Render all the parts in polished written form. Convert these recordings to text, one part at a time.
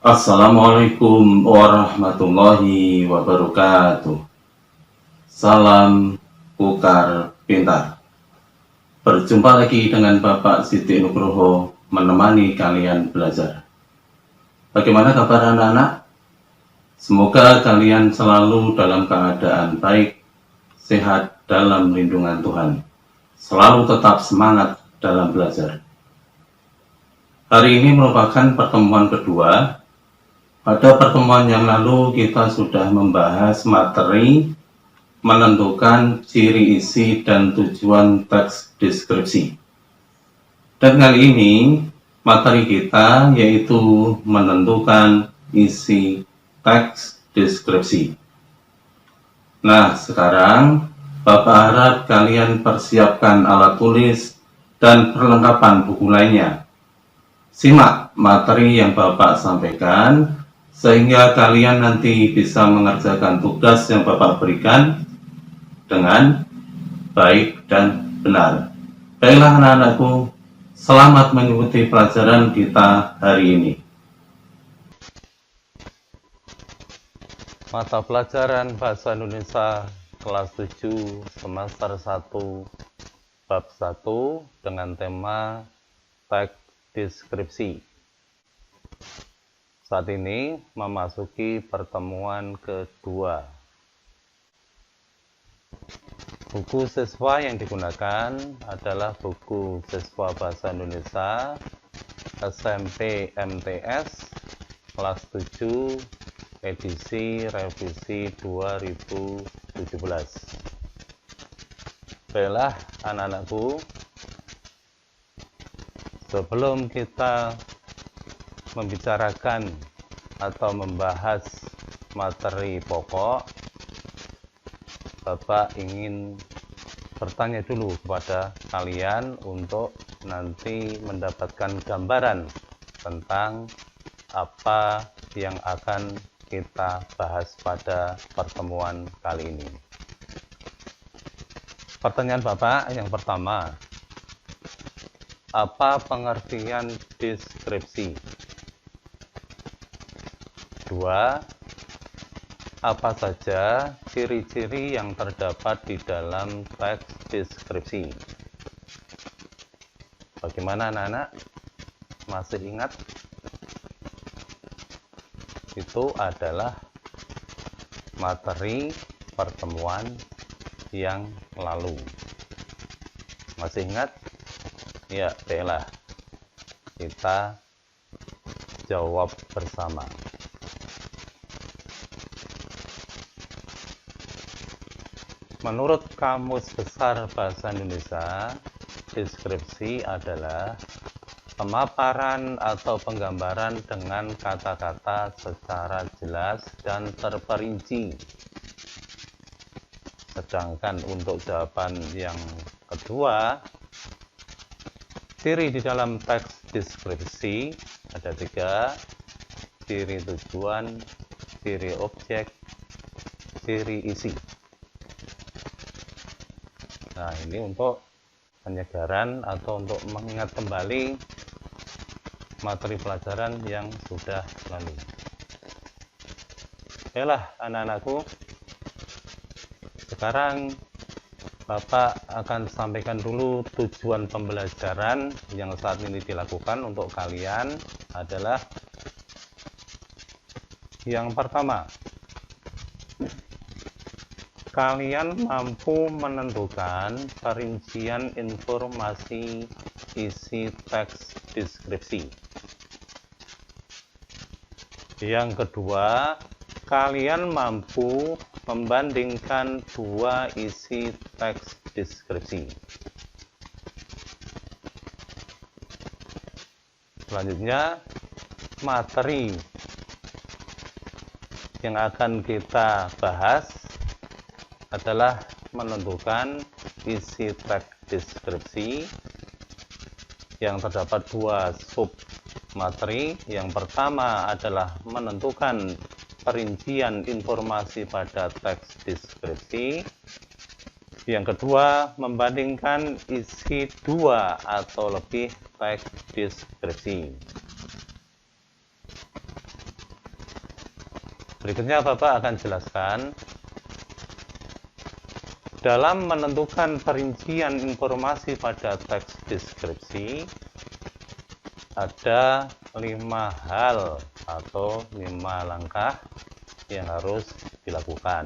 Assalamualaikum warahmatullahi wabarakatuh. Salam Ukar Pintar. Berjumpa lagi dengan Bapak Siti Nugroho menemani kalian belajar. Bagaimana kabar anak-anak? Semoga kalian selalu dalam keadaan baik, sehat dalam lindungan Tuhan. Selalu tetap semangat dalam belajar. Hari ini merupakan pertemuan kedua. Pada pertemuan yang lalu kita sudah membahas materi menentukan ciri isi dan tujuan teks deskripsi. Dan kali ini materi kita yaitu menentukan isi teks deskripsi. Nah, sekarang Bapak harap kalian persiapkan alat tulis dan perlengkapan buku lainnya. Simak materi yang Bapak sampaikan sehingga kalian nanti bisa mengerjakan tugas yang Bapak berikan dengan baik dan benar. Baiklah anak-anakku, selamat mengikuti pelajaran kita hari ini. Mata pelajaran Bahasa Indonesia kelas 7 semester 1 bab 1 dengan tema teks deskripsi. Saat ini memasuki pertemuan kedua. Buku siswa yang digunakan adalah buku siswa Bahasa Indonesia SMP MTS kelas 7 edisi revisi 2017. Baiklah anak-anakku, sebelum kita membicarakan atau membahas materi pokok, Bapak ingin bertanya dulu kepada kalian untuk nanti mendapatkan gambaran tentang apa yang akan kita bahas pada pertemuan kali ini. Pertanyaan Bapak yang pertama, apa pengertian deskripsi? 2. Apa saja ciri-ciri yang terdapat di dalam teks deskripsi? Bagaimana anak-anak? Masih ingat? Itu adalah materi pertemuan yang lalu. Masih ingat? Ya, baiklah. Kita jawab bersama. Menurut Kamus Besar Bahasa Indonesia, deskripsi adalah pemaparan atau penggambaran dengan kata-kata secara jelas dan terperinci. Sedangkan untuk jawaban yang kedua, ciri di dalam teks deskripsi ada 3, ciri tujuan, ciri objek, ciri isi. Nah, ini untuk penyegaran atau untuk mengingat kembali materi pelajaran yang sudah lalu. Baiklah anak-anakku, sekarang Bapak akan sampaikan dulu tujuan pembelajaran yang saat ini dilakukan untuk kalian adalah yang pertama, kalian mampu menentukan perincian informasi isi teks deskripsi. Yang kedua, kalian mampu membandingkan dua isi teks deskripsi. Selanjutnya, materi yang akan kita bahas adalah menentukan isi teks deskripsi yang terdapat 2 sub materi. Yang pertama adalah menentukan perincian informasi pada teks deskripsi. Yang kedua, membandingkan isi 2 atau lebih teks deskripsi. Berikutnya Bapak akan jelaskan dalam menentukan perincian informasi pada teks deskripsi ada 5 hal atau 5 langkah yang harus dilakukan.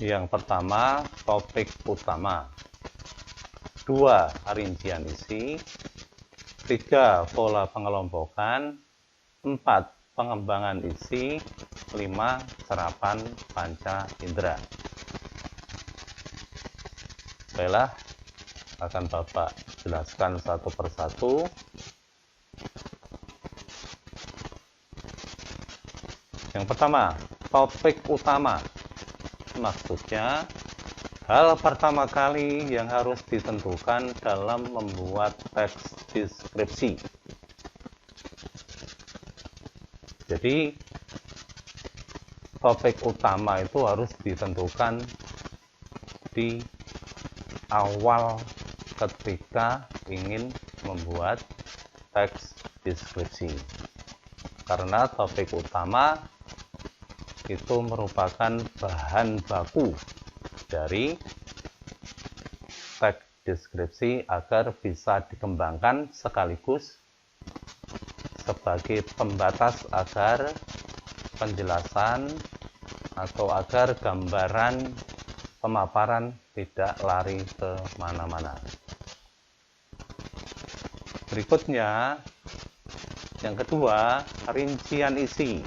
Yang pertama, topik utama. 2, rincian isi. 3, pola pengelompokan. 4, pengembangan isi. 5, serapan panca indera. Baiklah, akan Bapak jelaskan satu persatu. Yang pertama, topik utama. Maksudnya, hal pertama kali yang harus ditentukan dalam membuat teks deskripsi. Jadi, topik utama itu harus ditentukan di awal ketika ingin membuat teks deskripsi. Karena topik utama itu merupakan bahan baku dari teks deskripsi agar bisa dikembangkan sekaligus sebagai pembatas agar penjelasan atau agar gambaran pemaparan tidak lari ke mana-mana. Berikutnya, yang kedua, rincian isi.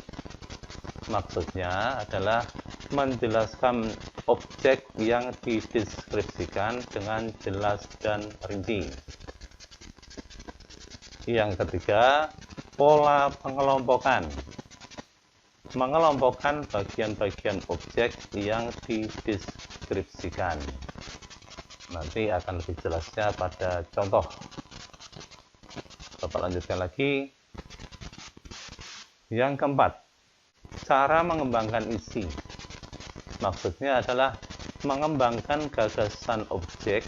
Maksudnya adalah menjelaskan objek yang dideskripsikan dengan jelas dan rinci. Yang ketiga, pola pengelompokan. Mengelompokkan bagian-bagian objek yang dideskripsikan. Nanti akan lebih jelasnya pada contoh. Bapak lanjutkan lagi. Yang keempat, cara mengembangkan isi. Maksudnya adalah mengembangkan gagasan objek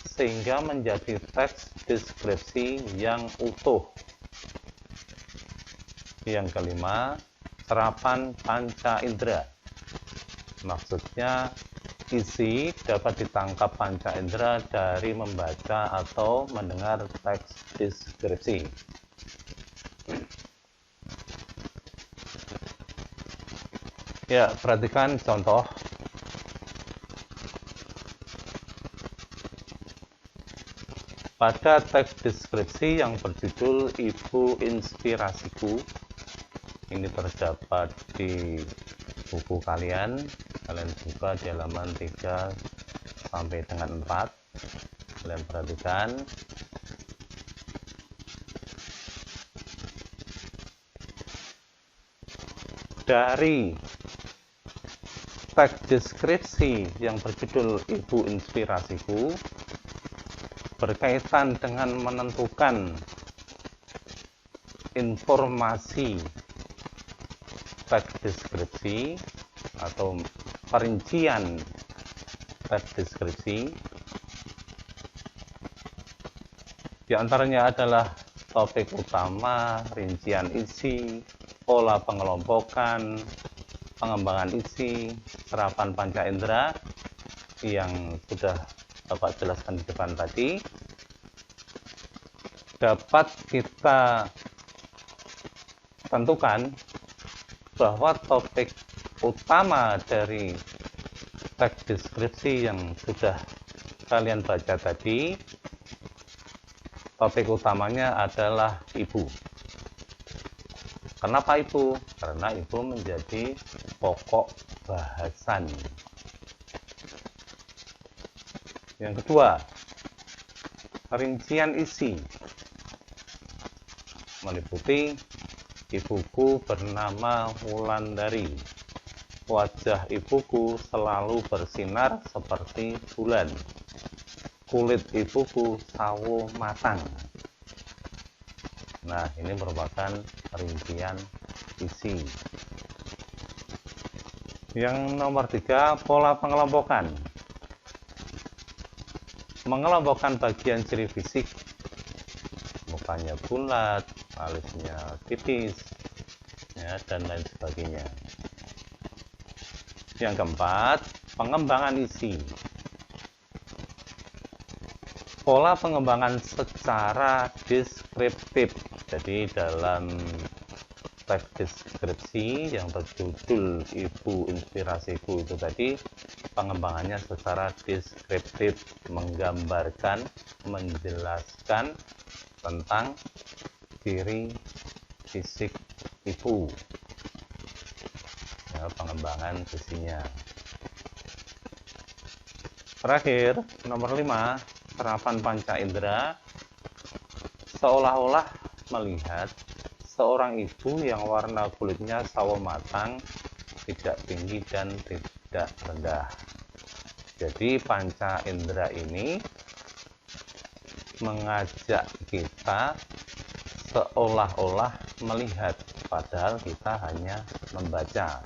sehingga menjadi teks deskripsi yang utuh. Yang kelima, serapan panca indera. Maksudnya, isi dapat ditangkap panca indera dari membaca atau mendengar teks deskripsi. Ya, perhatikan contoh. Pada teks deskripsi yang berjudul Ibu Inspirasiku, ini terdapat di buku kalian buka di halaman 3 sampai dengan 4. Kalian perhatikan. Dari teks deskripsi yang berjudul Ibu Inspirasiku berkaitan dengan menentukan informasi teks deskripsi atau perincian teks deskripsi. Di antaranya adalah topik utama, rincian isi, pola pengelompokan, pengembangan isi, serapan panca indera yang sudah Bapak jelaskan di depan tadi. Dapat kita tentukan bahwa topik utama dari teks deskripsi yang sudah kalian baca tadi, topik utamanya adalah ibu. Kenapa ibu? Karena ibu menjadi pokok bahasan. Yang kedua, rincian isi meliputi ibuku bernama Wulandari. Wajah ibuku selalu bersinar seperti bulan. Kulit ibuku sawo matang. Nah, ini merupakan rincian isi. Yang nomor 3, pola pengelompokan. Mengelompokkan bagian ciri fisik. Mukanya bulat, alisnya tipis, ya, dan lain sebagainya. Yang keempat, pengembangan isi. Pola pengembangan secara deskriptif. Jadi dalam teks deskripsi yang berjudul Ibu Inspirasiku itu tadi, pengembangannya secara deskriptif, menggambarkan, menjelaskan tentang ciri fisik ibu, ya, pengembangan sisinya. Terakhir, nomor 5, serapan panca indera, seolah-olah melihat seorang ibu yang warna kulitnya sawo matang, tidak tinggi dan tidak rendah. Jadi panca indera ini mengajak kita seolah-olah melihat, padahal kita hanya membaca.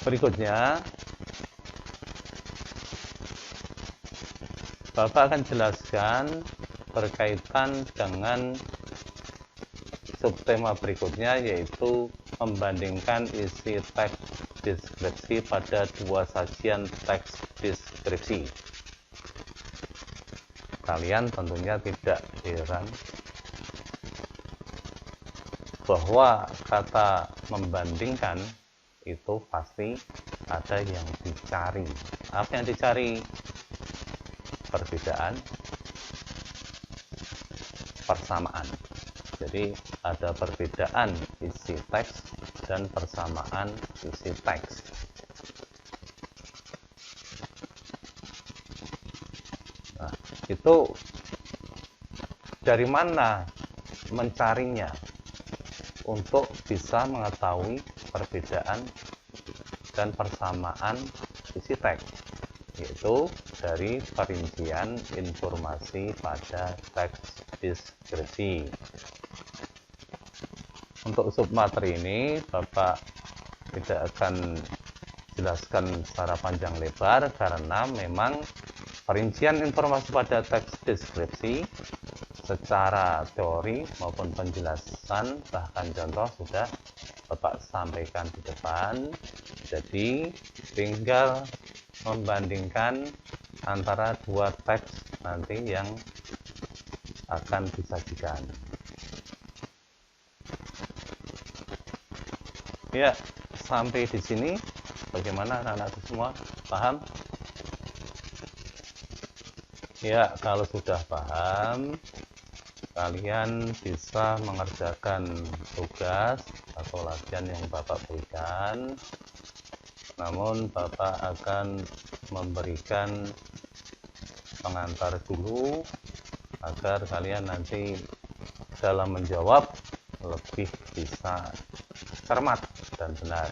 Berikutnya, Bapak akan jelaskan berkaitan dengan subtema berikutnya, yaitu membandingkan isi teks deskripsi pada dua sajian teks deskripsi. Kalian tentunya tidak heran bahwa kata membandingkan itu pasti ada yang dicari. Apa yang dicari? Perbedaan, persamaan. Jadi ada perbedaan isi teks dan persamaan isi teks. Nah, itu dari mana mencarinya untuk bisa mengetahui perbedaan dan persamaan isi teks, yaitu dari perincian informasi pada teks deskripsi. Untuk submateri ini Bapak tidak akan jelaskan secara panjang lebar karena memang perincian informasi pada teks deskripsi secara teori maupun penjelasan bahkan contoh sudah Bapak sampaikan di depan. Jadi tinggal membandingkan antara dua teks nanti yang akan disajikan. Ya, sampai di sini bagaimana anak-anakku semua? Paham? Ya, kalau sudah paham, kalian bisa mengerjakan tugas atau latihan yang Bapak berikan. Namun Bapak akan memberikan pengantar dulu agar kalian nanti dalam menjawab lebih bisa cermat dan benar.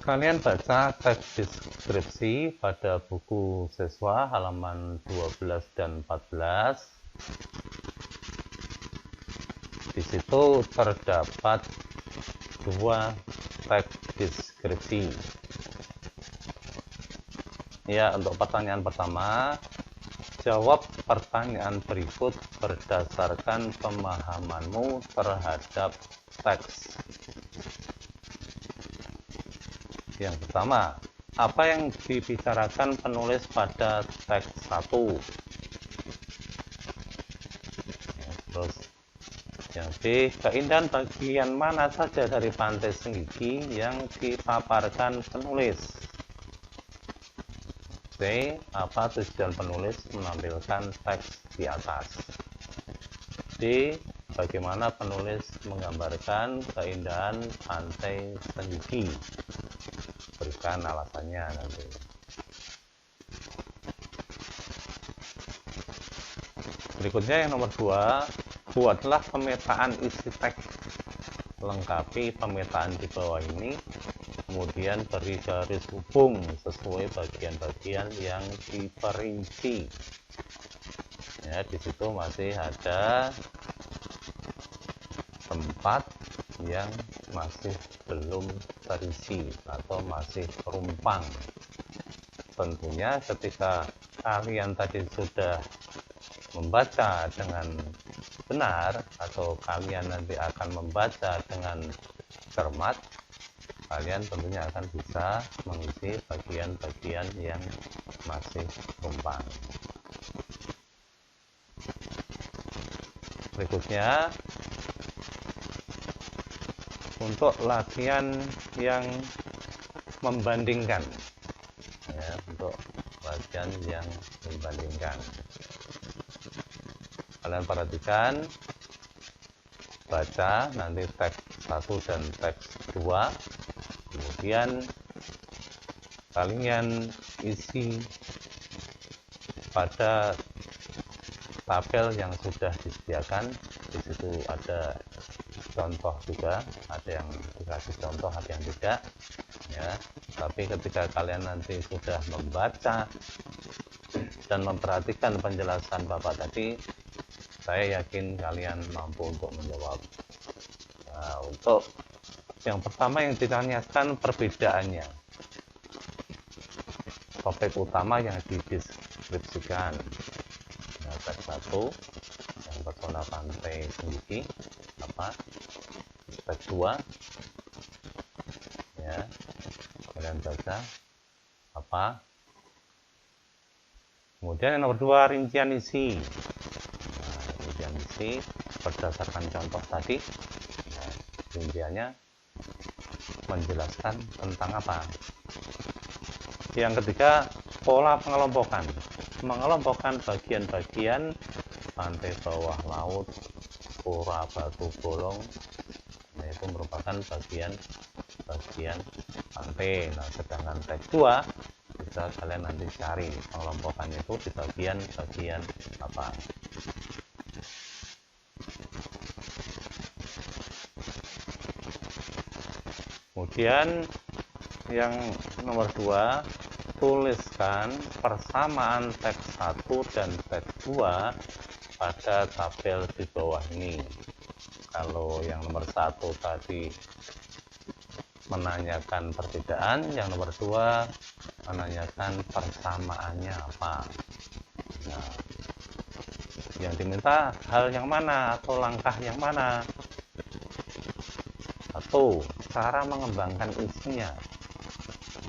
Kalian baca teks deskripsi pada buku siswa halaman 12 dan 14. Di situ terdapat dua teks deskripsi. Ya, untuk pertanyaan pertama, jawab pertanyaan berikut berdasarkan pemahamanmu terhadap teks. Yang pertama, apa yang dibicarakan penulis pada teks 1? Terus yang B, keindahan bagian mana saja dari Pantai Senggigi yang dipaparkan penulis? C, apa tujuan penulis menampilkan teks di atas? D, bagaimana penulis menggambarkan keindahan Pantai Senggigi? Berikan alasannya nanti. Berikutnya yang nomor 2, buatlah pemetaan isi teks. Lengkapi pemetaan di bawah ini, kemudian beri garis hubung sesuai bagian-bagian yang diperinci. Ya, di situ masih ada tempat yang masih belum terisi atau masih terumpang. tentunya ketika kalian tadi sudah membaca dengan benar atau kalian nanti akan membaca dengan cermat, kalian tentunya akan bisa mengisi bagian-bagian yang masih tumpang. Berikutnya, untuk latihan yang membandingkan, ya, untuk latihan yang membandingkan, kalian perhatikan, baca nanti teks 1 dan teks 2, kemudian kalian isi pada tabel yang sudah disediakan. Di situ ada contoh juga, ada yang dikasih contoh, ada yang tidak, ya. Tapi ketika kalian nanti sudah membaca dan memperhatikan penjelasan Bapak tadi, saya yakin kalian mampu untuk menjawab. Nah, untuk yang pertama yang ditanyakan perbedaannya, topik utama yang dideskripsikan. Nah, teks 1 yang pesona pantai Senggigi apa, teks 2, ya, kalian baca apa. Kemudian yang nomor 2, rincian isi. Nah, rincian isi berdasarkan contoh tadi, nah, rinciannya menjelaskan tentang apa. Yang ketiga, pola pengelompokan. Mengelompokkan bagian-bagian pantai bawah laut, pura batu bolong, nah, itu merupakan bagian pantai. Nah, sedangkan teks 2 bisa kalian nanti cari pengelompokannya itu di bagian-bagian apa. Kemudian yang nomor 2, tuliskan persamaan teks 1 dan teks 2 pada tabel di bawah ini. Kalau yang nomor 1 tadi menanyakan perbedaan, yang nomor 2 menanyakan persamaannya apa. Nah, yang diminta hal yang mana atau langkah yang mana? 1, cara mengembangkan isinya.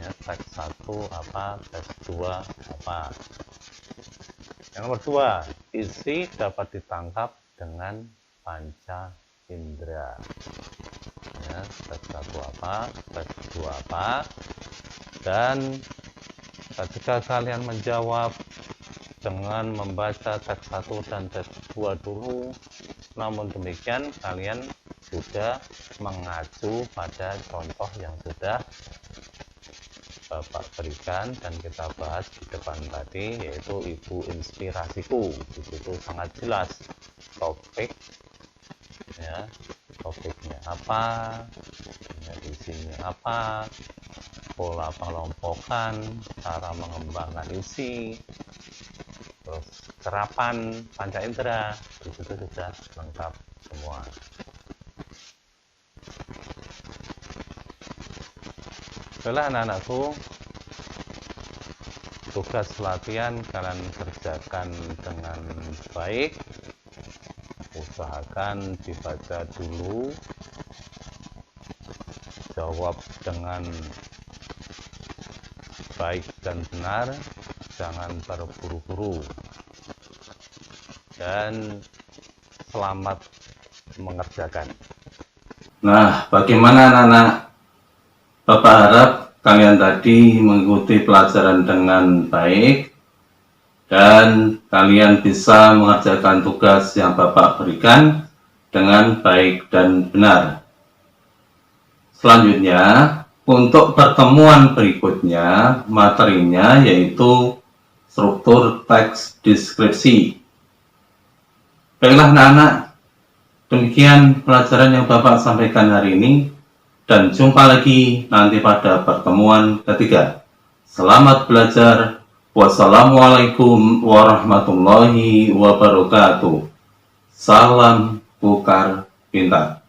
Ya, teks 1 apa, teks 2 apa. Yang nomor 2, isi dapat ditangkap dengan panca indera. Ya, teks 1 apa, teks 2 apa. Dan ketika kalian menjawab dengan membaca teks 1 dan teks 2 dulu, namun demikian kalian juga mengacu pada contoh yang sudah Bapak berikan dan kita bahas di depan tadi, yaitu Ibu Inspirasiku. Di situ sangat jelas topik, ya, topiknya apa, ya, isinya apa, pola pengelompokan, cara mengembangkan isi, terus serapan panca indera, di situ sudah lengkap semua. Baiklah anak-anakku, tugas latihan kalian kerjakan dengan baik, usahakan dibaca dulu, jawab dengan baik dan benar, jangan terburu-buru, dan selamat mengerjakan. Nah, bagaimana anak-anak? Bapak harap kalian tadi mengikuti pelajaran dengan baik dan kalian bisa mengerjakan tugas yang Bapak berikan dengan baik dan benar. Selanjutnya, untuk pertemuan berikutnya, materinya yaitu struktur teks deskripsi. Baiklah anak-anak, demikian pelajaran yang Bapak sampaikan hari ini. Dan jumpa lagi nanti pada pertemuan ketiga. Selamat belajar. Wassalamualaikum warahmatullahi wabarakatuh. Salam Bukar Pintar.